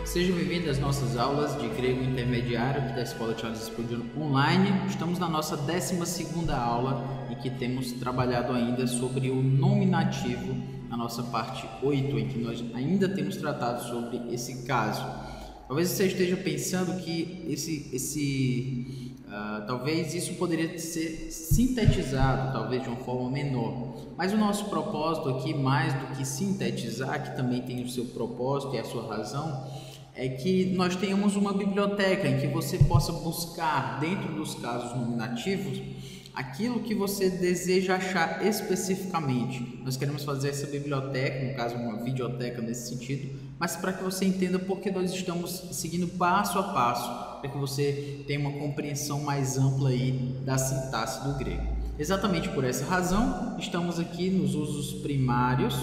Sejam bem-vindos às nossas aulas de grego intermediário aqui da Escola Charles Spurgeon Online. Estamos na nossa 12ª aula em que temos trabalhado ainda sobre o nominativo, na nossa parte 8, em que nós ainda temos tratado sobre esse caso. Talvez você esteja pensando que talvez isso poderia ser sintetizado, talvez de uma forma menor. Mas o nosso propósito aqui, mais do que sintetizar, que também tem o seu propósito e a sua razão, é que nós tenhamos uma biblioteca em que você possa buscar dentro dos casos nominativos aquilo que você deseja achar especificamente. Nós queremos fazer essa biblioteca, no caso uma videoteca nesse sentido, mas para que você entenda porque nós estamos seguindo passo a passo, para que você tenha uma compreensão mais ampla aí da sintaxe do grego. Exatamente por essa razão, estamos aqui nos usos primários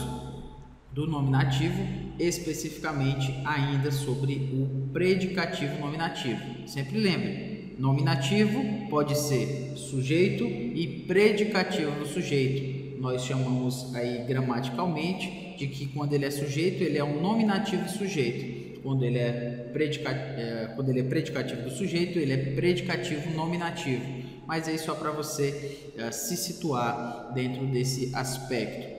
do nominativo, especificamente ainda sobre o predicativo nominativo. Sempre lembre, nominativo pode ser sujeito e predicativo do sujeito. Nós chamamos aí gramaticalmente de que quando ele é sujeito, ele é um nominativo sujeito. Quando ele é predicativo do sujeito, ele é predicativo nominativo. Mas aí só para você se situar dentro desse aspecto.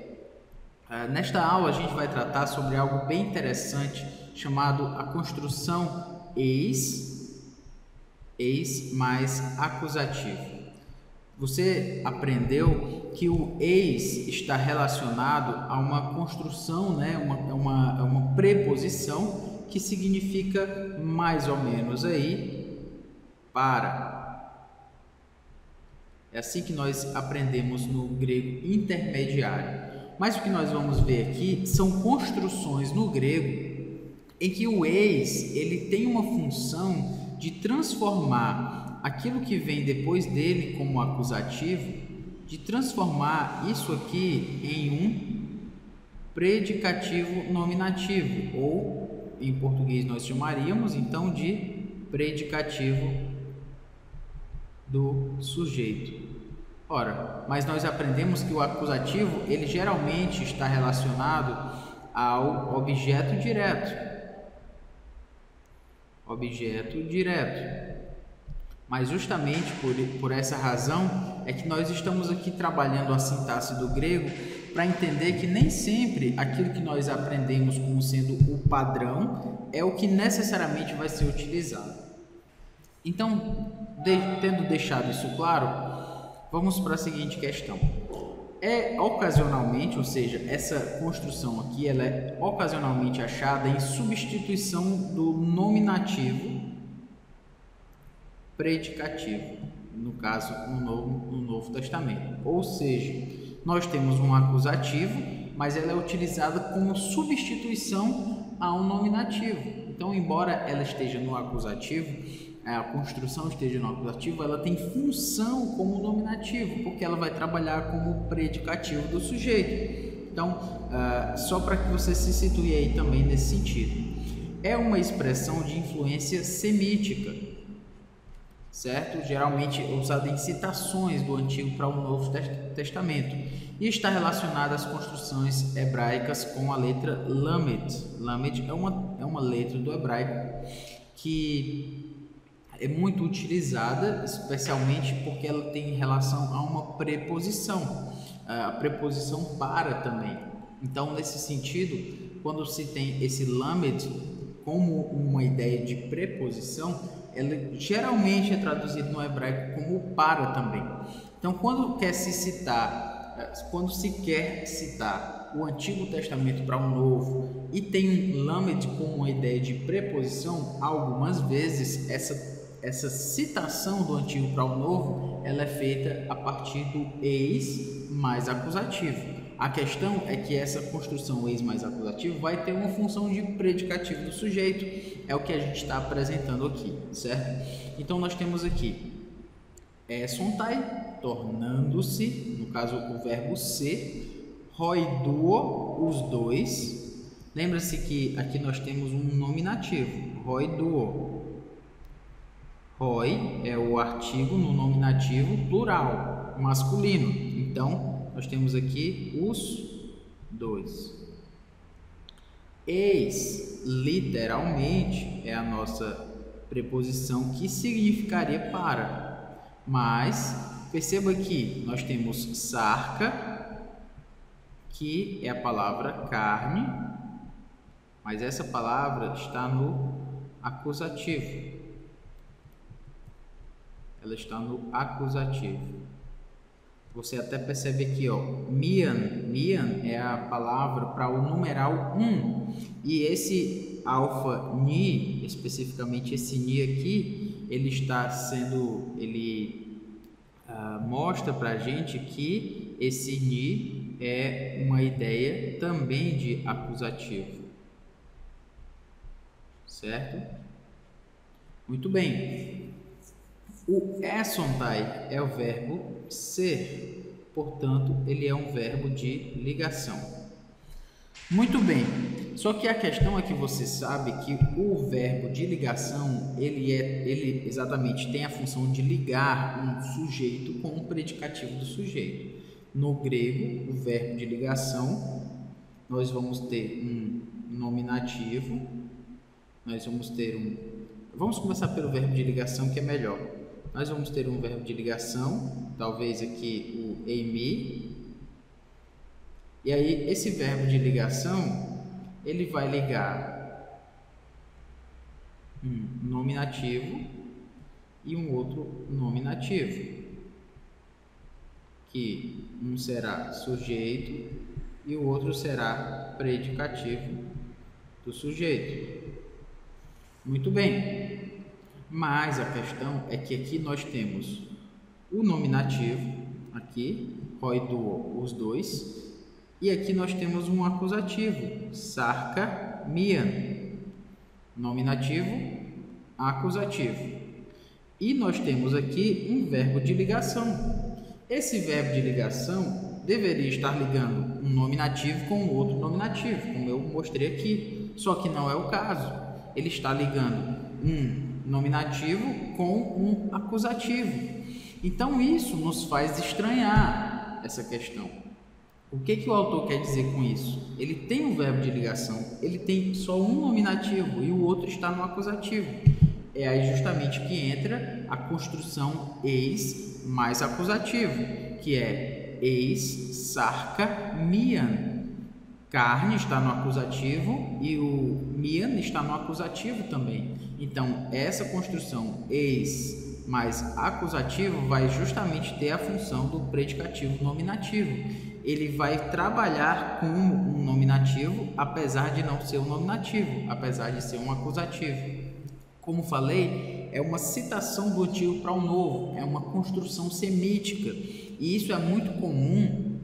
Nesta aula a gente vai tratar sobre algo bem interessante chamado a construção eis mais acusativo. Você aprendeu que o eis está relacionado a uma construção, né? uma preposição que significa mais ou menos aí para. É assim que nós aprendemos no grego intermediário. Mas o que nós vamos ver aqui são construções no grego em que o eis ele tem uma função de transformar aquilo que vem depois dele como acusativo, de transformar isso aqui em um predicativo nominativo, ou em português nós chamaríamos então de predicativo do sujeito. Ora, mas nós aprendemos que o acusativo, ele geralmente está relacionado ao objeto direto. Objeto direto. Mas justamente por essa razão é que nós estamos aqui trabalhando a sintaxe do grego para entender que nem sempre aquilo que nós aprendemos como sendo o padrão é o que necessariamente vai ser utilizado. Então, tendo deixado isso claro, vamos para a seguinte questão. Ocasionalmente, ou seja, essa construção aqui, ela é ocasionalmente achada em substituição do nominativo predicativo, no caso, no Novo Testamento. Ou seja, nós temos um acusativo, mas ela é utilizada como substituição a um nominativo. Então, embora ela esteja no acusativo, a construção esteja no acusativo, ela tem função como nominativo, porque ela vai trabalhar como predicativo do sujeito. Então, só para que você se situe aí também nesse sentido. É uma expressão de influência semítica, certo? Geralmente usada em citações do Antigo para o Novo Testamento. E está relacionada às construções hebraicas com a letra Lamed. Lamed é uma letra do hebraico que é muito utilizada, especialmente porque ela tem relação a uma preposição, a preposição para também. Então, nesse sentido, quando se tem esse lamed como uma ideia de preposição, ela geralmente é traduzida no hebraico como para também. Então, quando se quer citar o Antigo Testamento para o Novo e tem um lamed como uma ideia de preposição, algumas vezes essa citação do Antigo para o Novo, ela é feita a partir do eis mais acusativo. A questão é que essa construção eis mais acusativo vai ter uma função de predicativo do sujeito, é o que a gente está apresentando aqui, certo? Então nós temos aqui sontai, tornando-se, no caso o verbo ser, roiduo, os dois. Lembra-se que aqui nós temos um nominativo, roiduo. Roi é o artigo no nominativo plural, masculino. Então, nós temos aqui os dois. Eis, literalmente, é a nossa preposição que significaria para. Mas, perceba que nós temos sarca, que é a palavra carne, mas essa palavra está no acusativo. Ela está no acusativo. Você até percebe aqui, ó, mian. Mian é a palavra para o numeral 1. E esse alfa ni, especificamente esse ni aqui, ele está sendo, mostra para a gente que esse ni é uma ideia também de acusativo. Certo? Muito bem. O esontai é o verbo ser, portanto, ele é um verbo de ligação. Muito bem, só que a questão é que você sabe que o verbo de ligação, ele exatamente tem a função de ligar um sujeito com o predicativo do sujeito. No grego, o verbo de ligação, nós vamos ter um nominativo, vamos começar pelo verbo de ligação, que é melhor. Nós vamos ter um verbo de ligação, talvez aqui o eimi. E aí, esse verbo de ligação, ele vai ligar um nominativo e um outro nominativo. Que um será sujeito e o outro será predicativo do sujeito. Muito bem. Mas a questão é que aqui nós temos o nominativo, aqui, roiduo, os dois, e aqui nós temos um acusativo, sarca, mian, nominativo, acusativo. E nós temos aqui um verbo de ligação. Esse verbo de ligação deveria estar ligando um nominativo com o outro nominativo, como eu mostrei aqui, só que não é o caso. Ele está ligando um nominativo com um acusativo. Então isso nos faz estranhar essa questão. O que o autor quer dizer com isso? Ele tem um verbo de ligação, ele tem só um nominativo e o outro está no acusativo. É aí justamente que entra a construção eis mais acusativo, que é eis, sarca, mian. Carne está no acusativo e o mian está no acusativo também. Então, essa construção eis mais acusativo vai justamente ter a função do predicativo nominativo. Ele vai trabalhar como um nominativo, apesar de não ser um nominativo, apesar de ser um acusativo. Como falei, é uma citação do antigo para o novo, é uma construção semítica, e isso é muito comum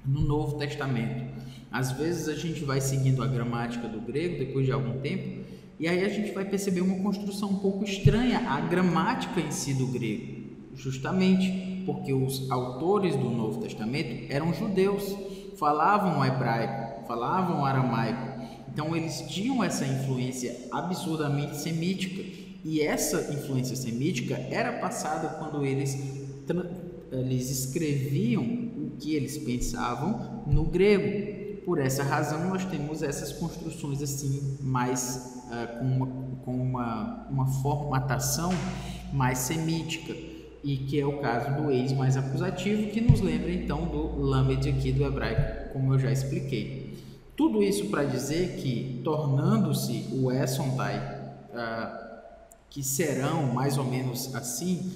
no Novo Testamento. Às vezes a gente vai seguindo a gramática do grego depois de algum tempo, e aí a gente vai perceber uma construção um pouco estranha à gramática em si do grego, justamente porque os autores do Novo Testamento eram judeus, falavam hebraico, falavam aramaico, então eles tinham essa influência absurdamente semítica, e essa influência semítica era passada quando eles escreviam o que eles pensavam no grego. Por essa razão, nós temos essas construções assim, mais com uma formatação mais semítica, e que é o caso do eis mais acusativo, que nos lembra então do lamed aqui do hebraico, como eu já expliquei. Tudo isso para dizer que, tornando-se o esontai, que serão mais ou menos assim,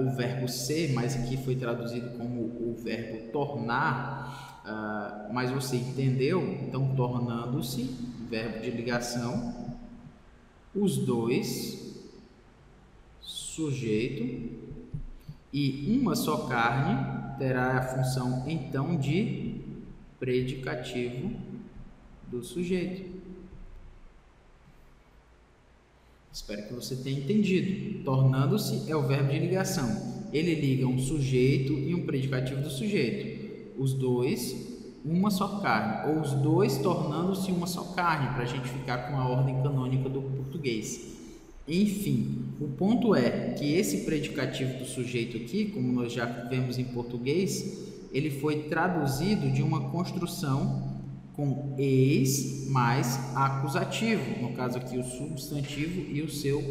o verbo ser, mas aqui foi traduzido como o verbo tornar, mas você entendeu? Então, tornando-se, verbo de ligação, os dois, sujeito, e uma só carne terá a função então de predicativo do sujeito. Espero que você tenha entendido. Tornando-se é o verbo de ligação. Ele liga um sujeito e um predicativo do sujeito. Os dois, uma só carne. Ou os dois tornando-se uma só carne, para a gente ficar com a ordem canônica do português. Enfim, o ponto é que esse predicativo do sujeito aqui, como nós já vemos em português, ele foi traduzido de uma construção com eis mais acusativo, no caso aqui o substantivo e o seu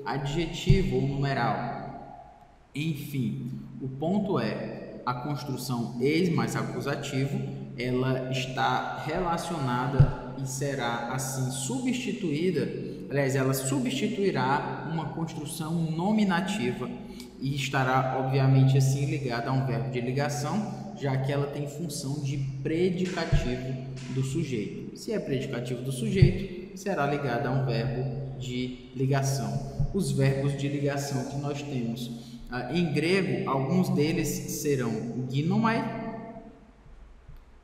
adjetivo ou numeral. Enfim, o ponto é, a construção eis mais acusativo, ela está relacionada e será assim substituída, aliás, ela substituirá uma construção nominativa e estará obviamente assim ligada a um verbo de ligação, já que ela tem função de predicativo do sujeito. Se é predicativo do sujeito, será ligada a um verbo de ligação. Os verbos de ligação que nós temos em grego, alguns deles serão ginomai,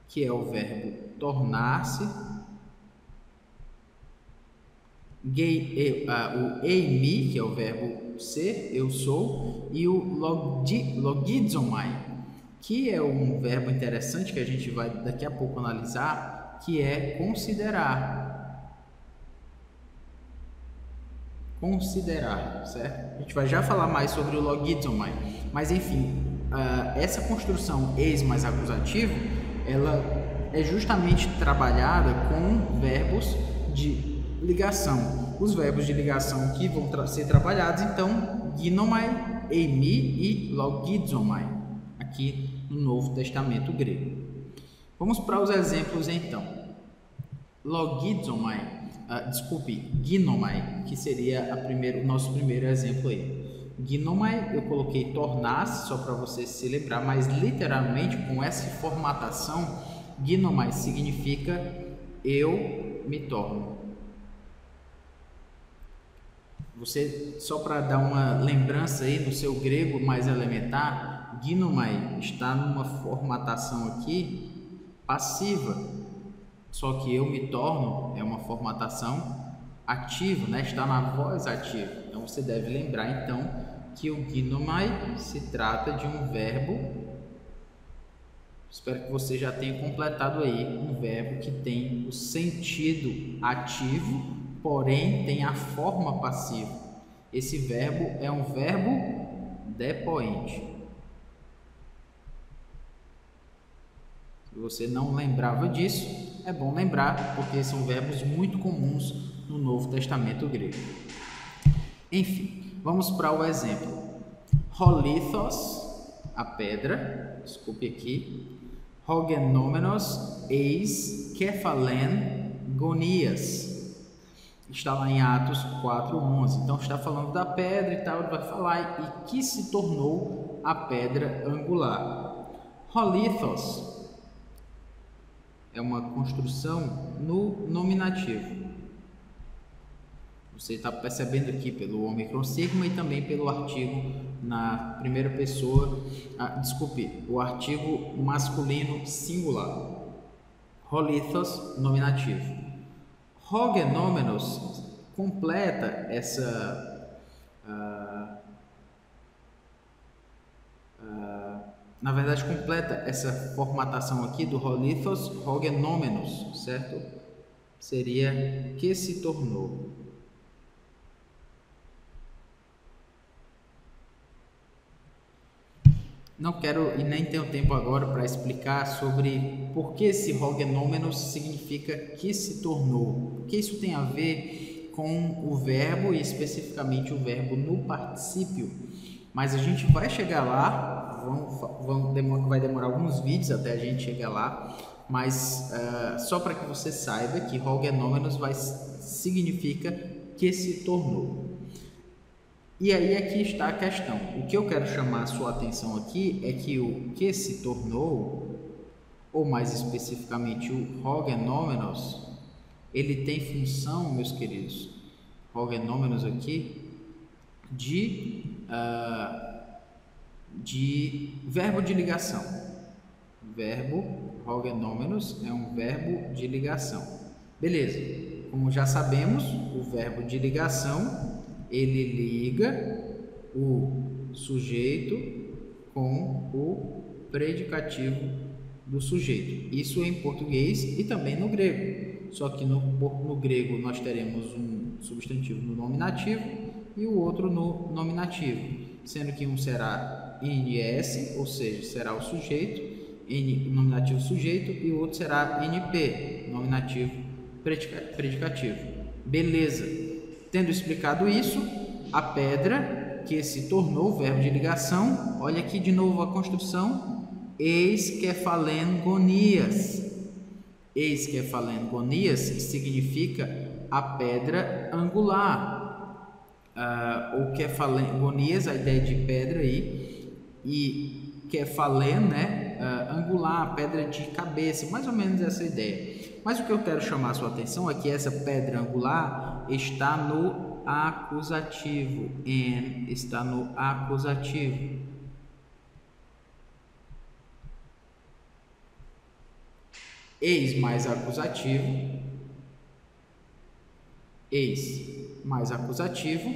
que é o verbo tornar-se, o eimi, que é o verbo ser, eu sou, e o logizomai, que é um verbo interessante que a gente vai daqui a pouco analisar, que é considerar. Considerar, certo? A gente vai já falar mais sobre o logizomai, mas enfim, essa construção eis mais acusativo, ela é justamente trabalhada com verbos de ligação. Os verbos de ligação que vão ser trabalhados, então, ginomai, eimi e logizomai, aqui no Novo Testamento grego. Vamos para os exemplos então. Logizomai, ginomai, que seria o nosso primeiro exemplo aí. Ginomai, eu coloquei tornar-se só para você se lembrar, mas literalmente com essa formatação, ginomai significa eu me torno. Você, só para dar uma lembrança aí no seu grego mais elementar, ginomai está numa formatação aqui passiva, só que eu me torno é uma formatação ativa, né? Está na voz ativa. Então você deve lembrar então que o ginomai se trata de um verbo, espero que você já tenha completado aí, um verbo que tem o sentido ativo, porém tem a forma passiva. Esse verbo é um verbo depoente. Se você não lembrava disso, é bom lembrar, porque são verbos muito comuns no Novo Testamento grego. Enfim, vamos para o exemplo. Holithos, a pedra, desculpe aqui. Hogenomenos eis kephalen gonias. Está lá em Atos 4:11. Então está falando da pedra e tal, ele vai falar e que se tornou a pedra angular. Holithos é uma construção no nominativo. Você está percebendo aqui pelo ômicron sigma e também pelo artigo na primeira pessoa, o artigo masculino singular. Holithos, nominativo. Hogenomenos completa completa essa formatação aqui do holithos, hogenomenos, certo? Seria que se tornou. Não quero e nem tenho tempo agora para explicar sobre por que esse hogenomenos significa que se tornou. Porque isso tem a ver com o verbo e especificamente o verbo no particípio. Mas a gente vai chegar lá, vai demorar alguns vídeos até a gente chegar lá, mas só para que você saiba que hogenomenos significa que se tornou. E aí aqui está a questão. O que eu quero chamar a sua atenção aqui é que o que se tornou, ou mais especificamente o hogenomenos, ele tem função, meus queridos, hogenomenos aqui, de verbo de ligação. Verbo hogenomenos é um verbo de ligação. Beleza, como já sabemos, o verbo de ligação ele liga o sujeito com o predicativo do sujeito. Isso em português e também no grego. Só que no grego nós teremos um substantivo no nominativo e o outro no nominativo, sendo que um será INS, ou seja, será o sujeito, nominativo sujeito, e o outro será NP, nominativo predicativo. Beleza. Tendo explicado isso, a pedra que se tornou o verbo de ligação, olha aqui de novo a construção, eis-kephalengonias. Eis-kephalengonias significa a pedra angular. O kephalengonias, a ideia de pedra aí, e kephalen, né, angular, pedra de cabeça, mais ou menos essa ideia. Mas o que eu quero chamar a sua atenção é que essa pedra angular está no acusativo, está no acusativo. Eis mais acusativo,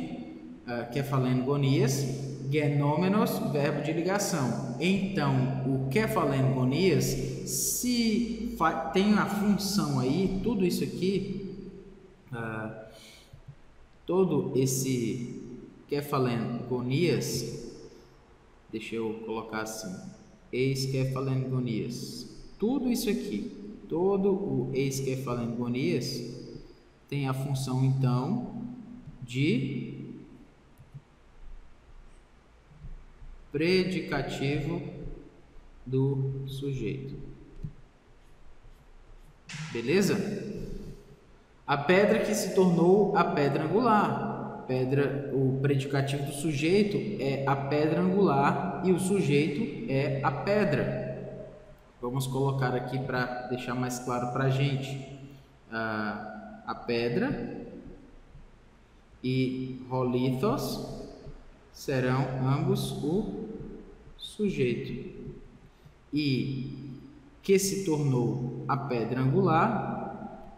kephalengonias, genômenos, verbo de ligação. Então, o kephalengonias, se tem a função aí, tudo isso aqui, todo esse kephalengonias, deixa eu colocar assim, eis-kephalengonias, tudo isso aqui, todo o eis-kephalengonias tem a função, então, de predicativo do sujeito. Beleza? A pedra que se tornou a pedra angular. O predicativo do sujeito é a pedra angular e o sujeito é a pedra. Vamos colocar aqui para deixar mais claro para a gente. A pedra e rolithos serão ambos o sujeito. E que se tornou a pedra angular,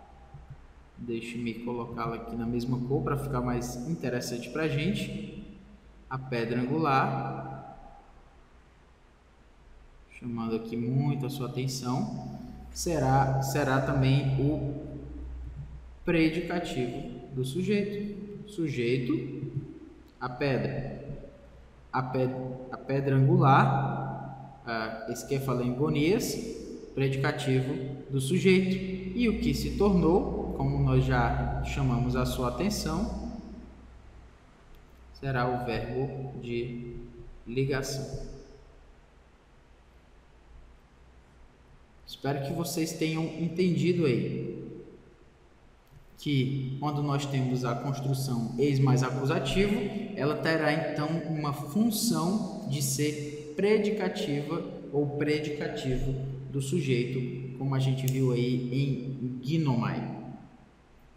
deixe-me colocá-la aqui na mesma cor para ficar mais interessante para a gente. A pedra angular, chamando aqui muito a sua atenção, será também o predicativo do sujeito. Sujeito, a pedra. A pedra angular, eis-kephalengonias, predicativo do sujeito. E o que se tornou, como nós já chamamos a sua atenção, será o verbo de ligação. Espero que vocês tenham entendido aí que quando nós temos a construção eis mais acusativo, ela terá então uma função de ser predicativa ou predicativo do sujeito, como a gente viu aí em ginomai.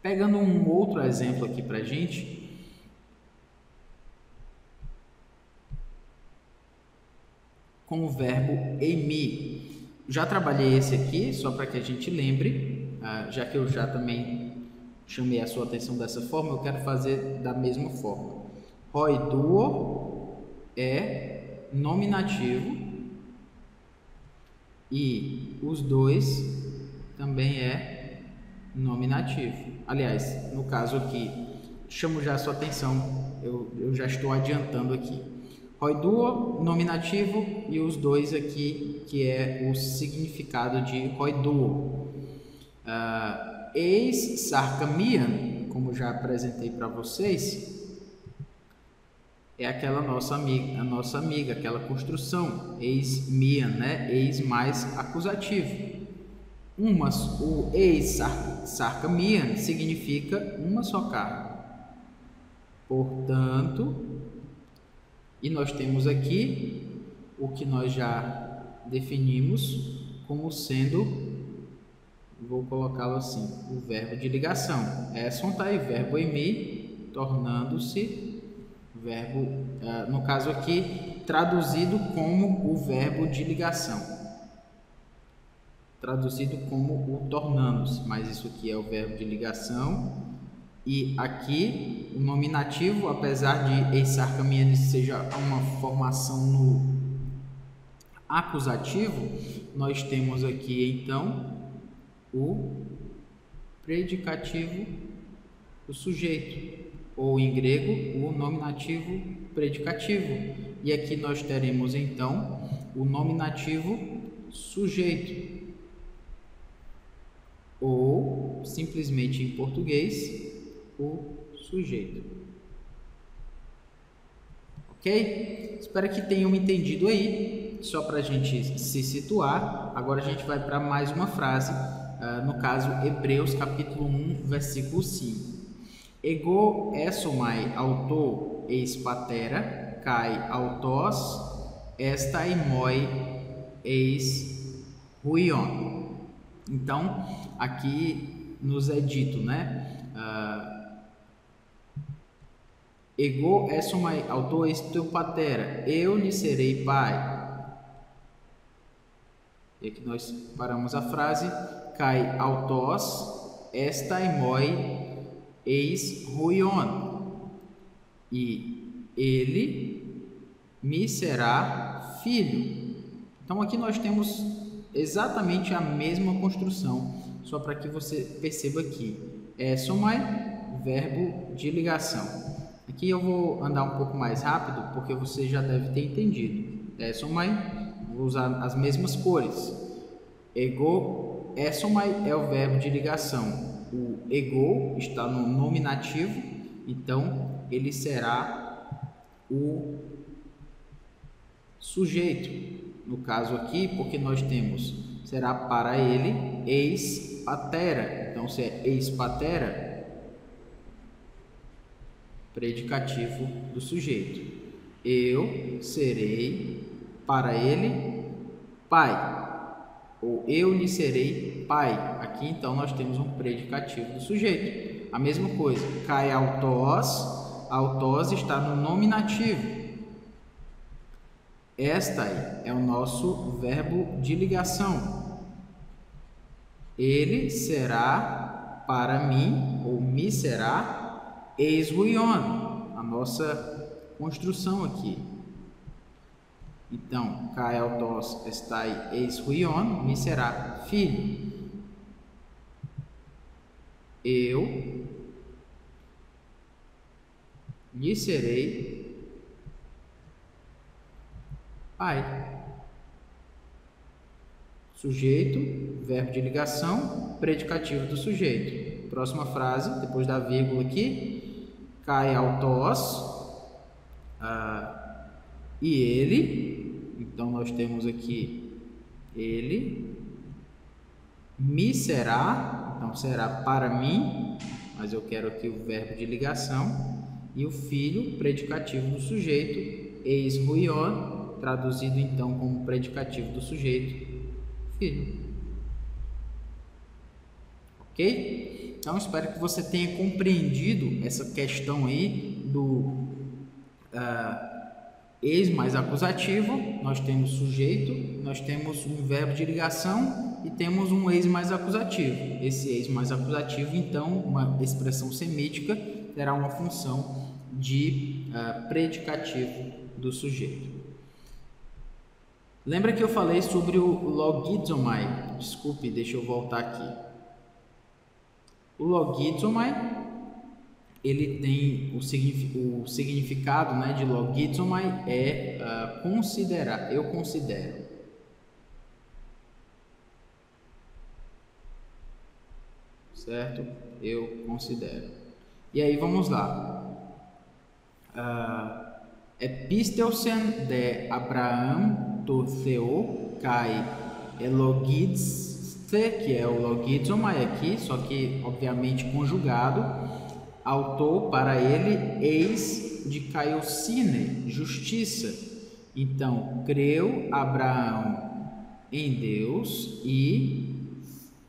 Pegando um outro exemplo aqui para a gente, com o verbo emi. Já trabalhei esse aqui, só para que a gente lembre, já que eu já também chamei a sua atenção dessa forma, eu quero fazer da mesma forma. Roiduo é nominativo e os dois também é nominativo. Aliás, no caso aqui, chamo já a sua atenção, eu já estou adiantando aqui. Roiduo, nominativo, e os dois aqui, que é o significado de roiduo. Eis sarcamian, como já apresentei para vocês, é aquela nossa amiga, aquela construção, eis mian, né? Eis mais acusativo. O eis sarcamian significa uma só carne. Portanto, e nós temos aqui o que nós já definimos como sendo, vou colocá-lo assim, o verbo de ligação. Esson está aí, verbo emi, tornando-se verbo, no caso aqui, traduzido como o verbo de ligação. Traduzido como o tornando-se, mas isso aqui é o verbo de ligação. E aqui, o nominativo, apesar de eis sarcamian seja uma formação no acusativo, nós temos aqui, então, o predicativo do sujeito, ou em grego, o nominativo predicativo. E aqui nós teremos, então, o nominativo sujeito. Ou, simplesmente em português, o sujeito. Ok? Espero que tenham entendido aí, só para a gente se situar. Agora a gente vai para mais uma frase, no caso, Hebreus capítulo 1, versículo 5. Ego esomai auto eis patera, kai autos estai moi eis huion. Então, aqui nos é dito, né? Ego esomai auto eis teu patera, eu lhe serei pai. E aqui nós paramos a frase, kai autos estai moi eis huion, e ele me será filho. Então aqui nós temos exatamente a mesma construção, só para que você perceba aqui. Esomai, verbo de ligação. Aqui eu vou andar um pouco mais rápido, porque você já deve ter entendido. Esomai, vou usar as mesmas cores. Ego, esomai é o verbo de ligação. O ego está no nominativo, então ele será o sujeito. No caso aqui, porque nós temos, será para ele, eis patera. Então, se é eis patera, predicativo do sujeito. Eu serei para ele pai. Ou eu lhe serei pai. Aqui então nós temos um predicativo do sujeito. A mesma coisa, kai autos, autos está no nominativo. Estai é o nosso verbo de ligação. Ele será para mim, ou me será, eis huion, a nossa construção aqui. Então, kai autos estai eis huion, me será filho. Eu lhe serei pai. Sujeito, verbo de ligação, predicativo do sujeito. Próxima frase, depois da vírgula aqui, kai autos, e ele, então nós temos aqui ele, me será, então será para mim, mas eu quero aqui o verbo de ligação, e o filho, predicativo do sujeito, eis huion, traduzido então como predicativo do sujeito, filho. Ok? Então espero que você tenha compreendido essa questão aí do eis mais acusativo. Nós temos sujeito, nós temos um verbo de ligação e temos um eis mais acusativo. Esse eis mais acusativo, então, uma expressão semítica, terá uma função de predicativo do sujeito. Lembra que eu falei sobre o logizomai? Desculpe, deixa eu voltar aqui. O logizomai, ele tem o significado, né, de logizomai é considerar, eu considero. Certo? Eu considero. E aí vamos lá. Epistelsen de Abraham to Theo kai elogizte, que é o logizomai aqui, só que obviamente conjugado, autor para ele, eis de Caiocine, justiça. Então, creu Abraão em Deus e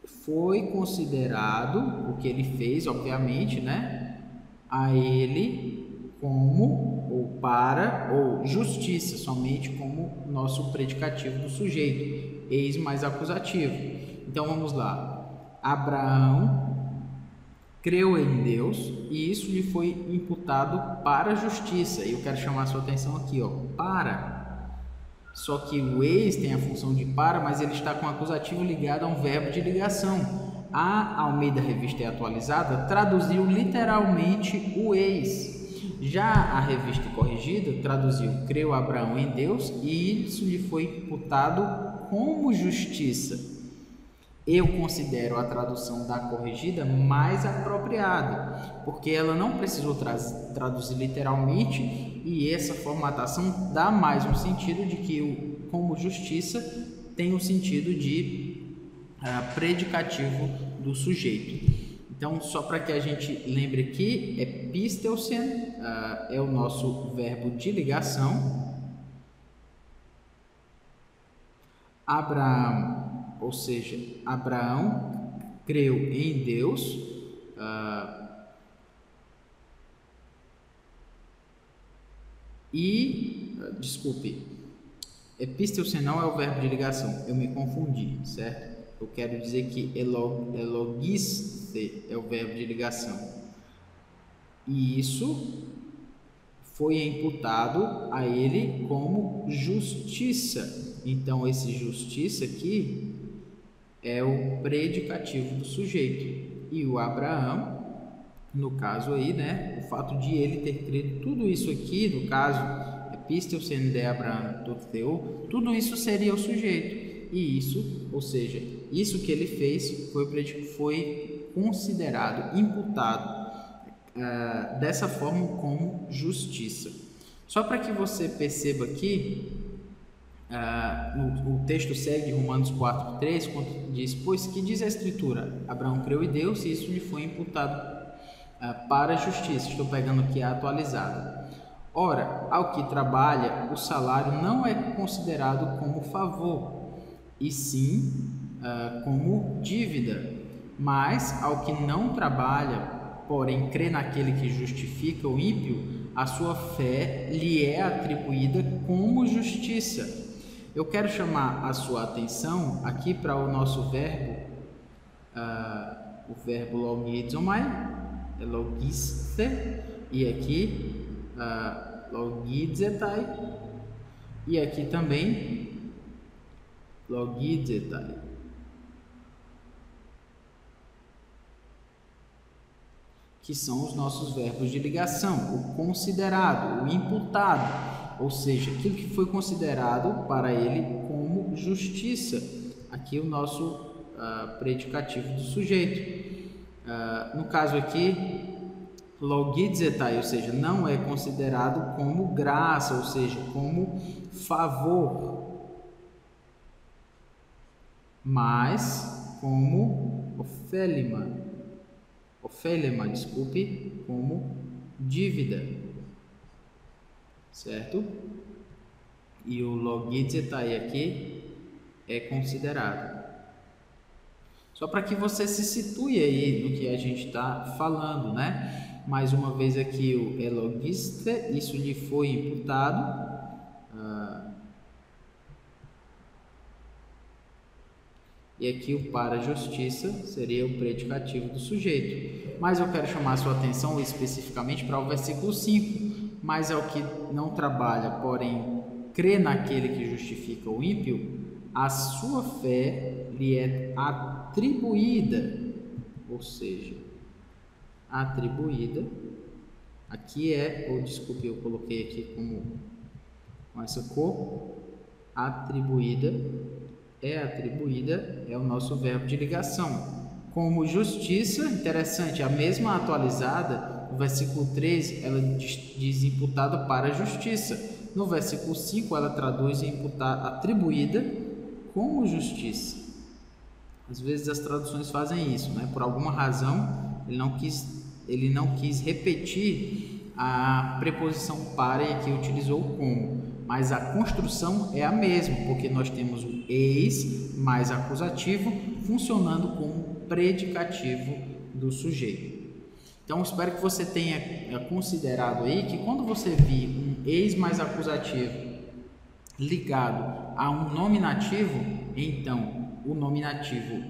foi considerado, o que ele fez, obviamente, né, a ele como, ou para, ou justiça, somente como nosso predicativo do sujeito, eis mais acusativo. Então, vamos lá. Abraão creu em Deus e isso lhe foi imputado para a justiça. E eu quero chamar a sua atenção aqui, ó, para. Só que o eis tem a função de para, mas ele está com o acusativo ligado a um verbo de ligação. A Almeida Revista Atualizada traduziu literalmente o eis. Já a Revista Corrigida traduziu: creu Abraão em Deus e isso lhe foi imputado como justiça. Eu considero a tradução da Corrigida mais apropriada, porque ela não precisou traduzir literalmente, e essa formatação dá mais um sentido de que o como justiça tem o sentido de predicativo do sujeito. Então, só para que a gente lembre aqui, epistelsen é o nosso verbo de ligação. Abraão, ou seja, Abraão creu em Deus. Desculpe, epistelsen não é o verbo de ligação, eu me confundi, certo? Eu quero dizer que elogiste é o verbo de ligação. E isso foi imputado a ele como justiça. Então, esse justiça aqui é o predicativo do sujeito. E o Abraão, no caso aí, né, o fato de ele ter crido tudo isso aqui, no caso, epistelsen de Abraão totheu, tudo isso seria o sujeito. E isso, ou seja, isso que ele fez foi considerado, imputado dessa forma como justiça. Só para que você perceba aqui, o texto segue Romanos 4:3, quando diz: pois que diz a Escritura, Abraão creu em Deus e isso lhe foi imputado para a justiça. Estou pegando aqui a atualizada. Ora, ao que trabalha, o salário não é considerado como favor, e sim como dívida. Mas ao que não trabalha, porém crê naquele que justifica o ímpio, a sua fé lhe é atribuída como justiça. Eu quero chamar a sua atenção aqui para o nosso verbo, o verbo logizomai, logiste, e aqui logizetai, e aqui também logizetai. Que são os nossos verbos de ligação, o considerado, o imputado, ou seja, aquilo que foi considerado para ele como justiça. Aqui o nosso predicativo do sujeito. No caso aqui, logizetai, ou seja, não é considerado como graça, ou seja, como favor, mas como ofélima, como dívida, certo? E o logizetai aqui é considerado. Só para que você se situe aí no que a gente está falando, né? Mais uma vez aqui o elogiste, isso lhe foi imputado. E aqui o para justiça seria o predicativo do sujeito. Mas eu quero chamar a sua atenção especificamente para o versículo 5. Mas ao que não trabalha, porém crê naquele que justifica o ímpio, a sua fé lhe é atribuída. Ou seja, atribuída. Aqui desculpe, eu coloquei aqui com essa cor. Atribuída é o nosso verbo de ligação. Como justiça, interessante, a mesma atualizada, no versículo 3, ela diz imputado para a justiça. No versículo 5, ela traduz atribuída como justiça. Às vezes as traduções fazem isso, né? Por alguma razão, ele não quis repetir a preposição para e aqui utilizou o como. Mas a construção é a mesma, porque nós temos o eis mais acusativo funcionando como predicativo do sujeito. Então, espero que você tenha considerado aí que quando você vir um eis mais acusativo ligado a um nominativo, então o nominativo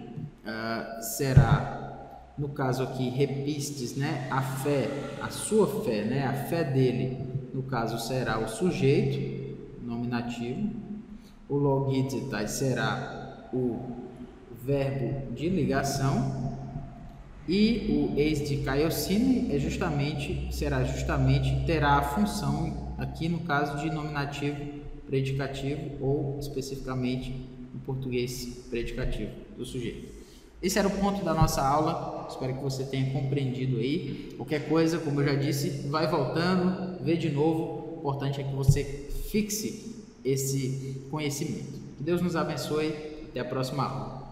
será, no caso aqui, repistes, né, a fé, a sua fé, né, a fé dele, no caso será o sujeito, nominativo. O logizetai será o verbo de ligação E o ex de Caiocine terá a função aqui no caso de nominativo predicativo ou especificamente em português predicativo do sujeito. Esse era o ponto da nossa aula, espero que você tenha compreendido aí. Qualquer coisa, como eu já disse, vai voltando, vê de novo, o importante é que você fixe esse conhecimento. Que Deus nos abençoe, até a próxima aula.